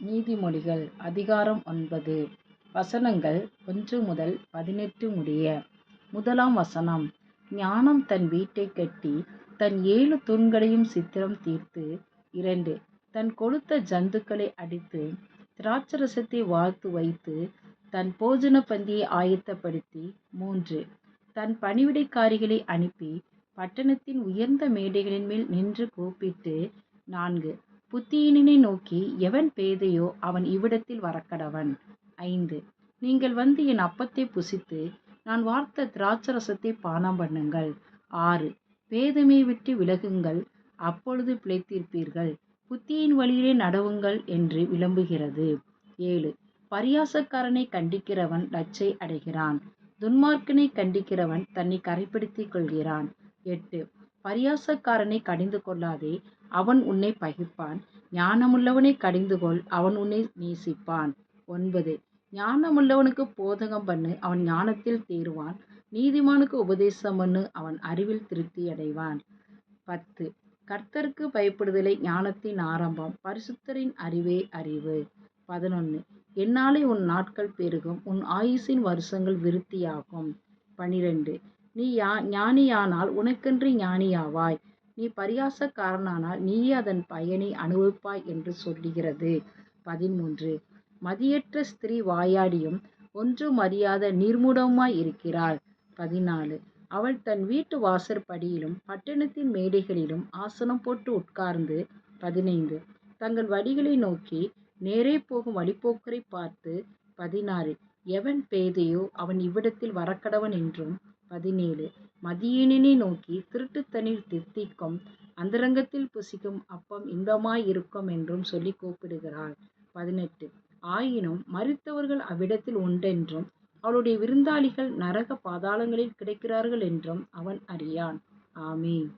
நீதிமொழிகள் அதிகாரம் 9 வசனங்கள் 1 முதல் 18 முடிய. 1ஆம் வசனம். ஞானம் தன் வீட்டைக் கட்டி தன் 7 தூண்களையும் சித்திரம் தீர்த்து. 2 தன் கொழுத்த ஜந்துக்களை அடித்து திராட்சரசத்தை வார்த்து வைத்து தன் போஜன பந்தியை ஆயத்தப்படுத்தி. 3 தன் பணிவிடைக்காரிகளை அனுப்பி பட்டணத்தின் உயர்ந்த மேடைகளின் மேல் நின்று கூப்பிட்டு. 4 புத்தியீனனை நோக்கி, எவன் பேதையோ அவன் இவ்விடத்தில் வரக்கடவன். 5 நீங்கள் வந்து என் அப்பத்தை புசித்து நான் வார்த்த திராட்சரசத்தை பானம் பண்ணுங்கள். 6 பேதமை விட்டு விலகுங்கள், அப்பொழுது பிழைத்திருப்பீர்கள், புத்தியின் வழியிலே நடவுங்கள் என்று விளம்புகிறது. 7 பரியாசக்காரனை கண்டிக்கிறவன் லச்சை அடைகிறான், துன்மார்க்கனை கண்டிக்கிறவன் தன்னை கரைப்படுத்திக் கொள்கிறான். 8 பரியாசக்காரனை கடிந்து கொள்ளாதே, அவன் உன்னை பகைப்பான், ஞானமுள்ளவனை கடிந்துகொள், அவன் உன்னை நேசிப்பான். 9 ஞானமுள்ளவனுக்கு போதகம் பண்ணு, அவன் ஞானத்தில் தேறுவான், நீதிமானுக்கு உபதேசம் பண்ணு, அவன் அறிவில் திருப்தி அடைவான். 10 கர்த்தருக்கு பயப்படுதலே ஞானத்தின் ஆரம்பம், பரிசுத்தரின் அறிவே அறிவு. 11 என்னாலே உன் நாட்கள் பெருகும், உன் ஆயுசின் வருஷங்கள் விருத்தியாகும். 12 நீ ஞானியானால் உனக்கென்று ஞானியாவாய், நீ பரியாசக்காரனானால் நீயே அதன் பயனை அனுபவிப்பாய் என்று சொல்லுகிறது. 13 மதியற்ற ஸ்திரீ வாயாடியும் ஒன்றும் அறியாத நிர்மூடமாய் இருக்கிறாள். 14 அவள் தன் வீட்டு வாசற்படியிலும் பட்டணத்தின் மேடைகளிலும் ஆசனம் போட்டு உட்கார்ந்து. 15 தங்கள் வழிகளை நோக்கி நேரே போகும் வழிப்போக்கரை பார்த்து. 16 எவன் பேதையோ அவன் இவ்விடத்தில் வரக்கடவன் என்றும். 17 மதியீனனை நோக்கி, திருட்டு தண்ணீர் தித்திக்கும், அந்தரங்கத்தில் புசிக்கும் அப்பம் இன்பமாயிருக்கும் என்றும் சொல்லி கூப்பிடுகிறாள். 18 ஆயினும் மரித்தவர்கள் அவ்விடத்தில் உண்டென்றும் அவளுடைய விருந்தாளிகள் நரக பாதாளங்களில் கிடைக்கிறார்கள் என்றும் அவன் அறியான். ஆமென்.